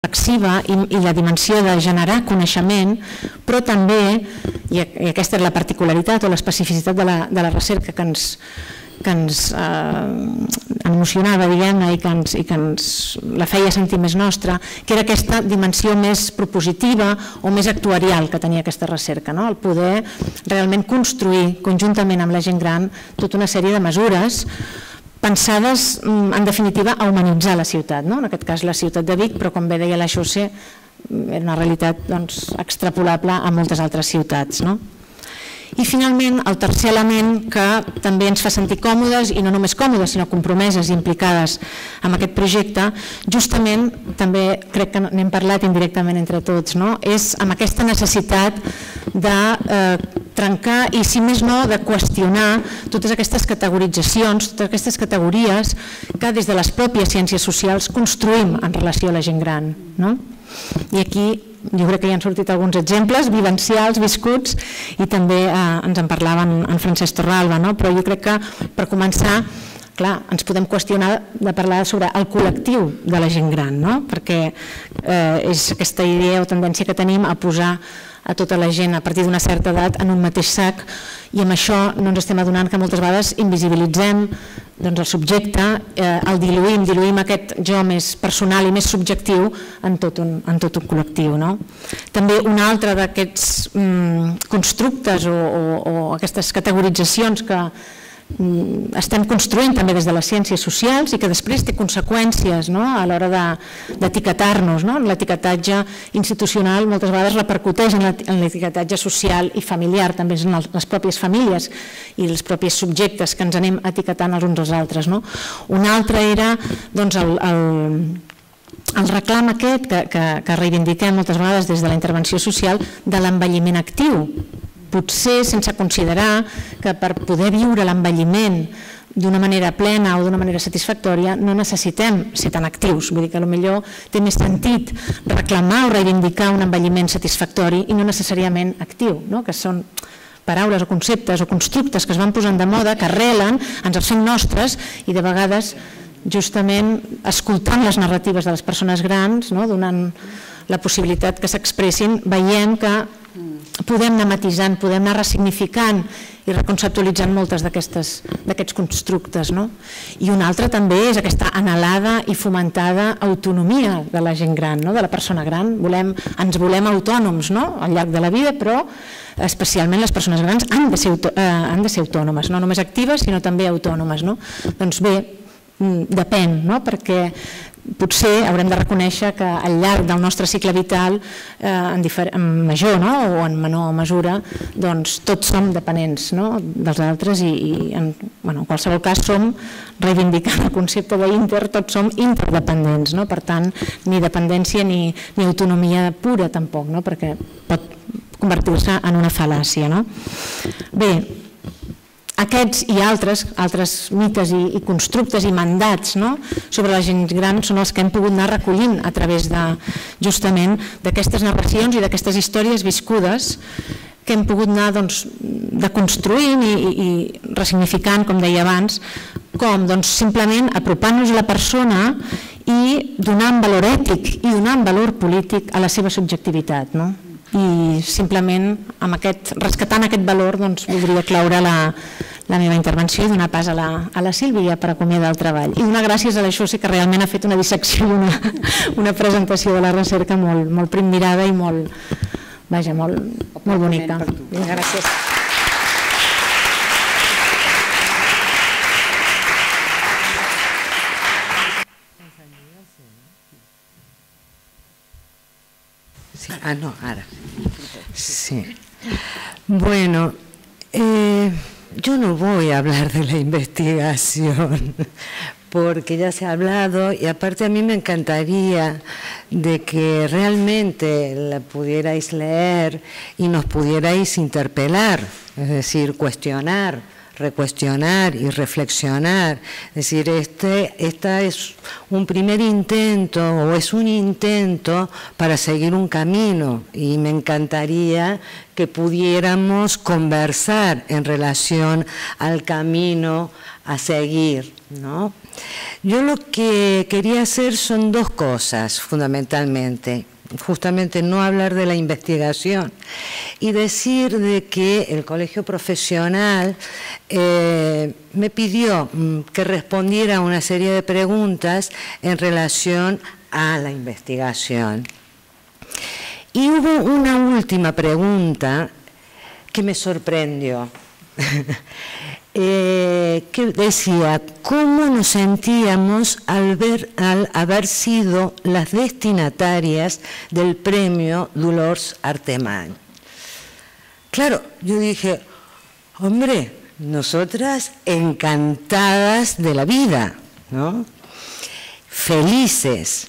reflexiva i la dimensió de generar coneixement, però també, i aquesta és la particularitat o l'especificitat de la recerca que ens emocionava, diguem-ne, i que ens la feia sentir més nostra, que era aquesta dimensió més propositiva o més actuarial que tenia aquesta recerca, el poder realment construir conjuntament amb la gent gran tota una sèrie de mesures pensades, en definitiva, a humanitzar la ciutat, en aquest cas la ciutat de Vic, però com bé deia la José, era una realitat extrapolable a moltes altres ciutats. I finalment, el tercer element que també ens fa sentir còmodes, i no només còmodes, sinó compromeses i implicades en aquest projecte, justament, també crec que n'hem parlat indirectament entre tots, és amb aquesta necessitat de trencar i, si més no, de qüestionar totes aquestes categoritzacions, totes aquestes categories que des de les pròpies ciències socials construïm en relació a la gent gran. I aquí jo crec que ja han sortit alguns exemples vivencials, viscuts, i també ens en parlava en Francesc Torralba, però jo crec que per començar, clar, ens podem qüestionar de parlar sobre el col·lectiu de la gent gran, perquè és aquesta idea o tendència que tenim a posar a tota la gent a partir d'una certa edat en un mateix sac, i amb això no ens estem adonant que moltes vegades invisibilitzem el subjecte, el diluïm aquest jo més personal i més subjectiu en tot un col·lectiu. També un altre d'aquests constructes o aquestes categoritzacions que estem construint també des de les ciències socials i que després té conseqüències a l'hora d'etiquetar-nos. L'etiquetatge institucional moltes vegades repercuteix en l'etiquetatge social i familiar, també en les pròpies famílies i els propis subjectes que ens anem etiquetant els uns als altres. Un altre era el reclam aquest que reivindiquem moltes vegades des de la intervenció social de l'envelliment actiu, potser sense considerar que per poder viure l'envelliment d'una manera plena o d'una manera satisfactòria no necessitem ser tan actius. Vull dir que potser té més sentit reclamar o reivindicar un envelliment satisfactori i no necessàriament actiu, que són paraules o conceptes o constructes que es van posant de moda, que arrelen, ens els fem nostres i de vegades justament escoltant les narratives de les persones grans, donant la possibilitat que s'expressin, veiem que podem anar matisant, podem anar ressignificant i reconceptualitzant moltes d'aquests constructes. I un altre també és aquesta anhelada i fomentada autonomia de la gent gran, de la persona gran. Ens volem autònoms al llarg de la vida, però especialment les persones grans han de ser autònomes, no només actives, sinó també autònomes. Doncs bé, depèn, perquè potser haurem de reconèixer que al llarg del nostre cicle vital, en major o en menor mesura, tots som dependents dels altres i en qualsevol cas som, reivindicant el concepte d'inter, tots som interdependents. Per tant, ni dependència ni autonomia pura tampoc, perquè pot convertir-se en una fal·làcia. Bé, aquests i altres mites i constructes i mandats sobre la gent gran són els que hem pogut anar recollint a través justament d'aquestes narracions i d'aquestes històries viscudes que hem pogut anar deconstruint i ressignificant, com deia abans, com simplement apropant-nos a la persona i donant valor ètic i donant valor polític a la seva subjectivitat. I simplement rescatant aquest valor voldria claure la meva intervenció i donar pas a la Sílvia per acomiadar el treball. I donar gràcies a la José, que realment ha fet una dissecció i una presentació de la recerca molt primmirada i molt bonica. Gràcies. No, ahora. Sí. Bueno, yo no voy a hablar de la investigación porque ya se ha hablado y aparte a mí me encantaría de que realmente la pudierais leer y nos pudierais interpelar, es decir, cuestionar recuestionar y reflexionar. Es decir, esta es un primer intento, o es un intento para seguir un camino, y me encantaría que pudiéramos conversar en relación al camino a seguir, ¿no? Yo lo que quería hacer son dos cosas, fundamentalmente. Justamente no hablar de la investigación y decir de que el colegio profesional me pidió que respondiera a una serie de preguntas en relación a la investigación. Y hubo una última pregunta que me sorprendió. Que decía cómo nos sentíamos al haber sido las destinatarias del premio Dolors Artemany. Claro, yo dije, hombre, nosotras encantadas de la vida, ¿no? Felices,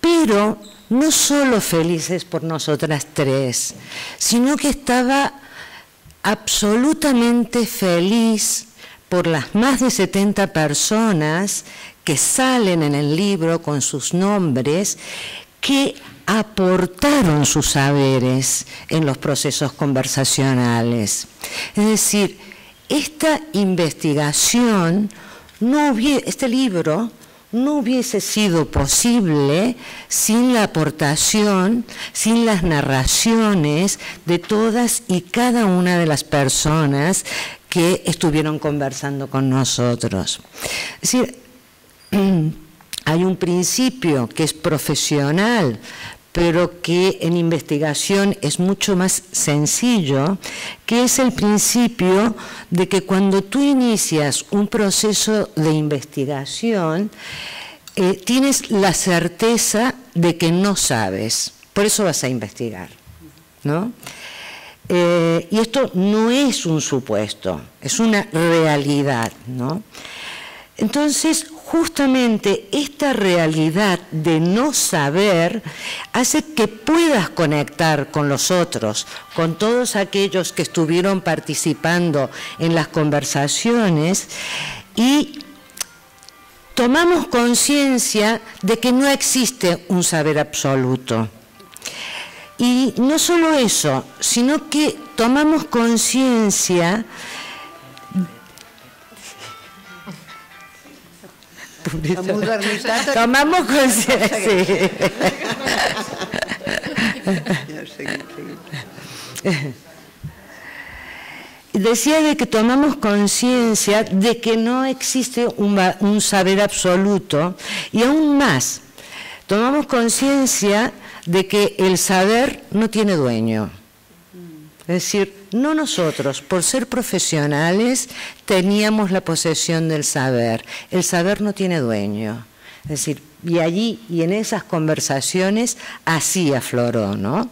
pero no solo felices por nosotras tres, sino que estaba absolutamente feliz por las más de 70 personas que salen en el libro con sus nombres, que aportaron sus saberes en los procesos conversacionales. Es decir, esta investigación, este libro no hubiese sido posible sin la aportación, sin las narraciones de todas y cada una de las personas que estuvieron conversando con nosotros. Es decir, hay un principio que es profesional, pero que en investigación es mucho más sencillo, que es el principio de que cuando tú inicias un proceso de investigación, tienes la certeza de que no sabes, por eso vas a investigar, ¿no? Y esto no es un supuesto, es una realidad, ¿no? Entonces, justamente esta realidad de no saber hace que puedas conectar con los otros, con todos aquellos que estuvieron participando en las conversaciones, y tomamos conciencia de que no existe un saber absoluto. Y no solo eso, sino que tomamos conciencia tomamos conciencia, sí. Decía de que tomamos conciencia de que no existe un saber absoluto, y aún más, tomamos conciencia de que el saber no tiene dueño. Es decir, no nosotros, por ser profesionales, teníamos la posesión del saber. El saber no tiene dueño. Es decir, y allí y en esas conversaciones así afloró, ¿no?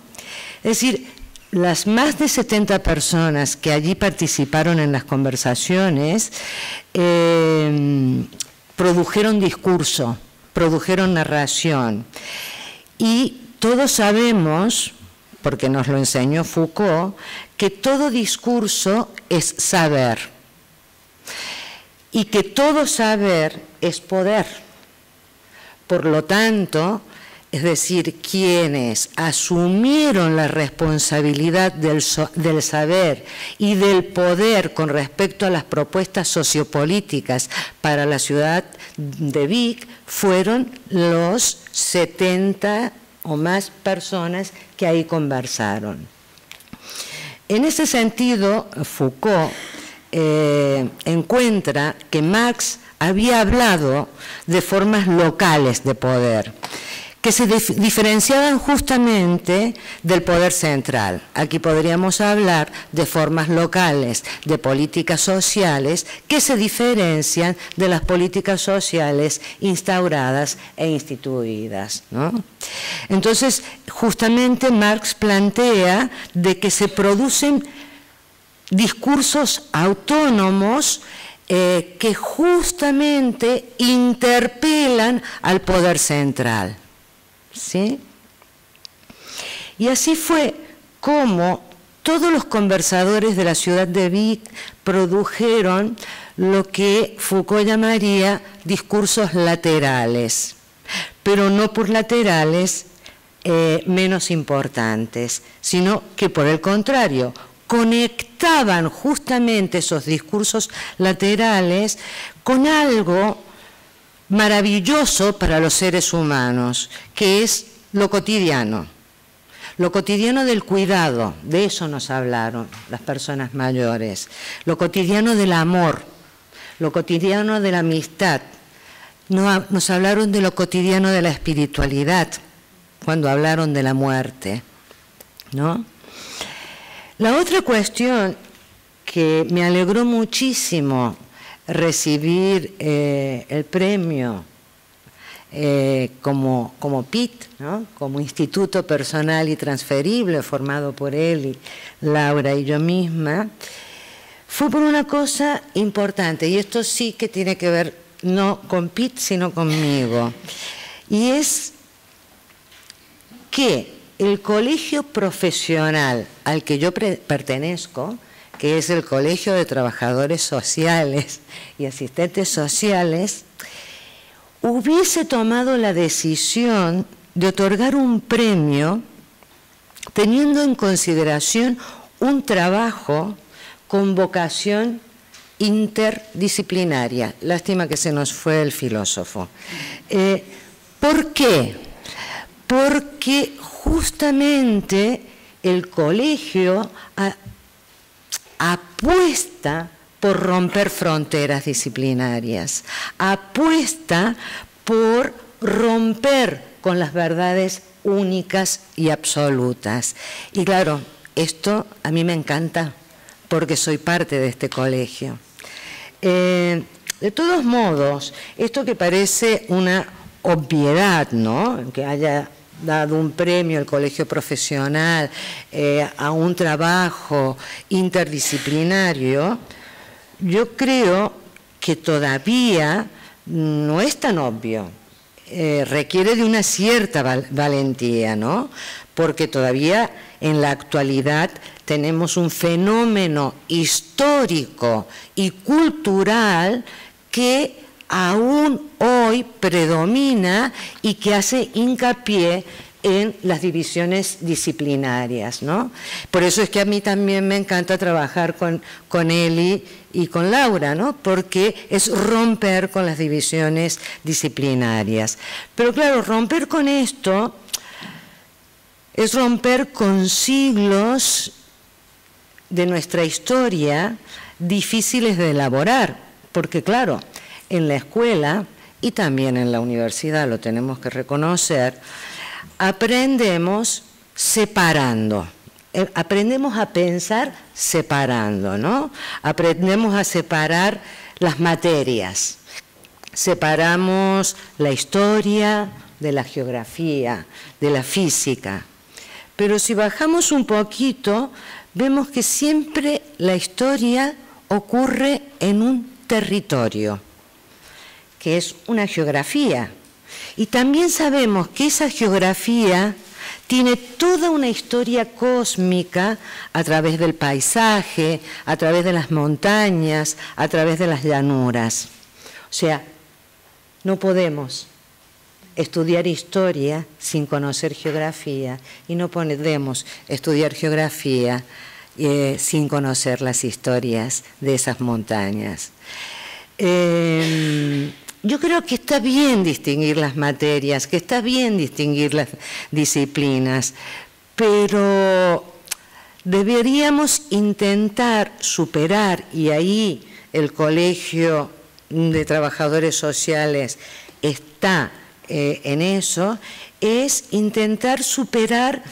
Es decir, las más de 70 personas que allí participaron en las conversaciones produjeron discurso, produjeron narración. Y todos sabemos, porque nos lo enseñó Foucault, que todo discurso es saber y que todo saber es poder. Por lo tanto, es decir, quienes asumieron la responsabilidad del saber y del poder con respecto a las propuestas sociopolíticas para la ciudad de Vic fueron los 70 o más personas que ahí conversaron. En ese sentido, Foucault encuentra que Marx había hablado de formas locales de poder, que se diferenciaban justamente del poder central. Aquí podríamos hablar de formas locales de políticas sociales que se diferencian de las políticas sociales instauradas e instituidas, ¿no? Entonces, justamente Marx plantea de que se producen discursos autónomos que justamente interpelan al poder central. ¿Sí? Y así fue como todos los conversadores de la ciudad de Vic produjeron lo que Foucault llamaría discursos laterales, pero no por laterales menos importantes, sino que por el contrario, conectaban justamente esos discursos laterales con algo maravilloso para los seres humanos, que es lo cotidiano del cuidado. De eso nos hablaron las personas mayores, lo cotidiano del amor, lo cotidiano de la amistad. Nos hablaron de lo cotidiano de la espiritualidad cuando hablaron de la muerte, ¿no? La otra cuestión que me alegró muchísimo recibir el premio como PIT, ¿no? Como Instituto Personal y Transferible, formado por él, y Laura y yo misma, fue por una cosa importante, y esto sí que tiene que ver no con PIT, sino conmigo, y es que el colegio profesional al que yo pertenezco, que es el Colegio de Trabajadores Sociales y Asistentes Sociales, hubiese tomado la decisión de otorgar un premio teniendo en consideración un trabajo con vocación interdisciplinaria. Lástima que se nos fue el filósofo. ¿Por qué? Porque justamente el colegio apuesta por romper fronteras disciplinarias, apuesta por romper con las verdades únicas y absolutas. Y claro, esto a mí me encanta porque soy parte de este colegio. De todos modos, esto que parece una obviedad, ¿no?, que haya dado un premio al colegio profesional a un trabajo interdisciplinario, yo creo que todavía no es tan obvio. Requiere de una cierta valentía, ¿no? Porque todavía en la actualidad tenemos un fenómeno histórico y cultural que aún hoy predomina y que hace hincapié en las divisiones disciplinarias, ¿no? Por eso es que a mí también me encanta trabajar con Eli y con Laura, ¿no? Porque es romper con las divisiones disciplinarias. Pero claro, romper con esto es romper con siglos de nuestra historia difíciles de elaborar, porque claro, en la escuela y también en la universidad, lo tenemos que reconocer, aprendemos separando, aprendemos a pensar separando, ¿no? Aprendemos a separar las materias, separamos la historia de la geografía, de la física, pero si bajamos un poquito, vemos que siempre la historia ocurre en un territorio, que es una geografía. Y también sabemos que esa geografía tiene toda una historia cósmica a través del paisaje, a través de las montañas, a través de las llanuras. O sea, no podemos estudiar historia sin conocer geografía y no podemos estudiar geografía sin conocer las historias de esas montañas. Yo creo que está bien distinguir las materias, que está bien distinguir las disciplinas, pero deberíamos intentar superar, y ahí el Colegio de Trabajadores Sociales está en eso, es intentar superar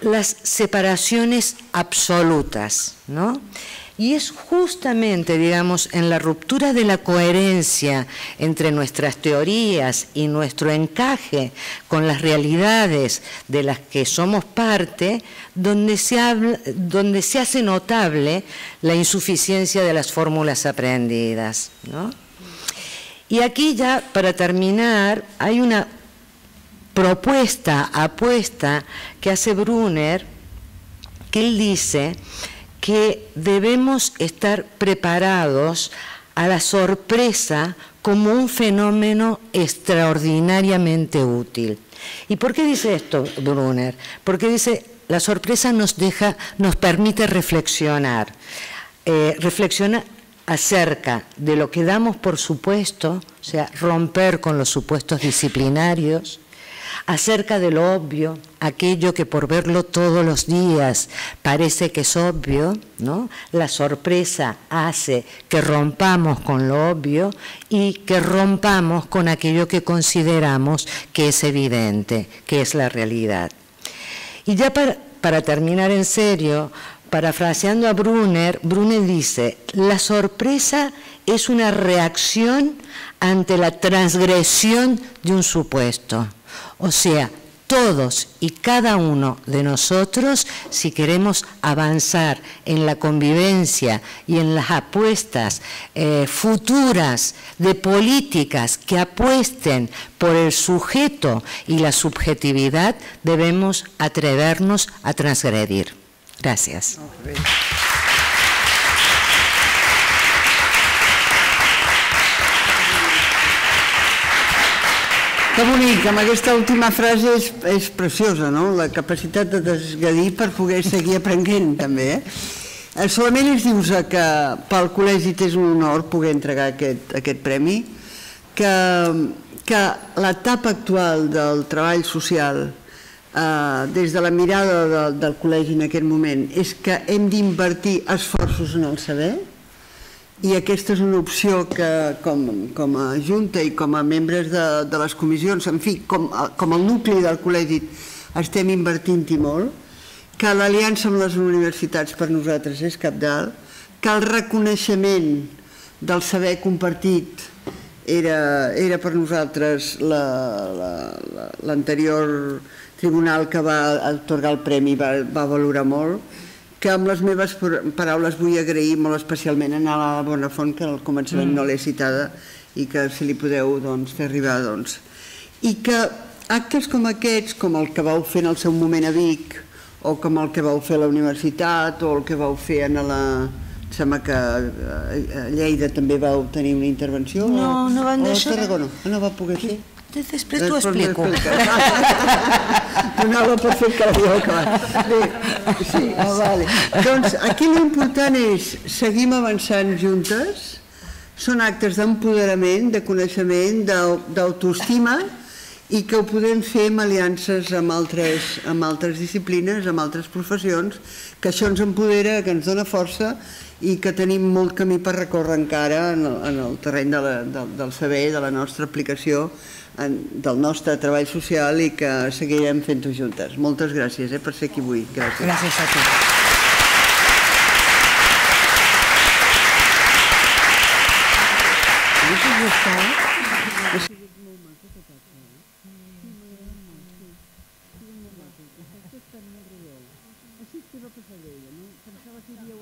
las separaciones absolutas, ¿no? Y es justamente, digamos, en la ruptura de la coherencia entre nuestras teorías y nuestro encaje con las realidades de las que somos parte, donde se hace notable la insuficiencia de las fórmulas aprendidas, ¿no? Y aquí ya, para terminar, hay una apuesta que hace Brunner, que él dice que debemos estar preparados a la sorpresa como un fenómeno extraordinariamente útil. ¿Y por qué dice esto Brunner? Porque dice, la sorpresa nos permite reflexionar, reflexionar acerca de lo que damos por supuesto, o sea, romper con los supuestos disciplinarios, acerca de lo obvio, aquello que por verlo todos los días parece que es obvio, ¿no? La sorpresa hace que rompamos con lo obvio y que rompamos con aquello que consideramos que es evidente, que es la realidad. Y ya para terminar en serio, parafraseando a Brunner, Brunner dice, la sorpresa es una reacción ante la transgresión de un supuesto. O sea, todos y cada uno de nosotros, si queremos avanzar en la convivencia y en las apuestas futuras de políticas que apuesten por el sujeto y la subjetividad, debemos atrevernos a transgredir. Gràcies. Que bonic, amb aquesta última frase és preciosa, no? La capacitat de desgadir per poder seguir aprenent, també. Solament ens dius que pel col·legi és un honor poder entregar aquest premi, que l'etapa actual del treball social des de la mirada del col·legi en aquest moment és que hem d'invertir esforços en el saber i aquesta és una opció que com a Junta i com a membres de les comissions, en fi, com el nucli del col·legi estem invertint-hi molt, que l'aliança amb les universitats per nosaltres és cabdal, que el reconeixement del saber compartit era per nosaltres l'anterior tribunal que va atorgar el premi va valorar molt, que amb les meves paraules vull agrair molt especialment a la Bonafont, que al començament no l'he citada i que si li podeu fer arribar. I que actes com aquests, com el que vau fer en el seu moment a Vic, o com el que vau fer a la universitat, o el que vau fer a la... Em sembla que a Lleida també vau tenir una intervenció. No, no van deixar. O a Tarragona, no va poder ser. Després t'ho explico. Donava per fer que l'havia acabat. Bé, sí, vale. Doncs aquí l'important és seguim avançant juntes, són actes d'empoderament, de coneixement, d'autoestima i que ho podem fer amb aliances amb altres disciplines, amb altres professions, que això ens empodera, que ens dona força i que tenim molt camí per recórrer encara en el terreny del saber, de la nostra aplicació, del nostre treball social i que seguirem fent-ho juntes. Moltes gràcies per ser aquí avui. Gràcies. Gràcies a tu. Així que va passar d'ella, no? Pensava que hi havia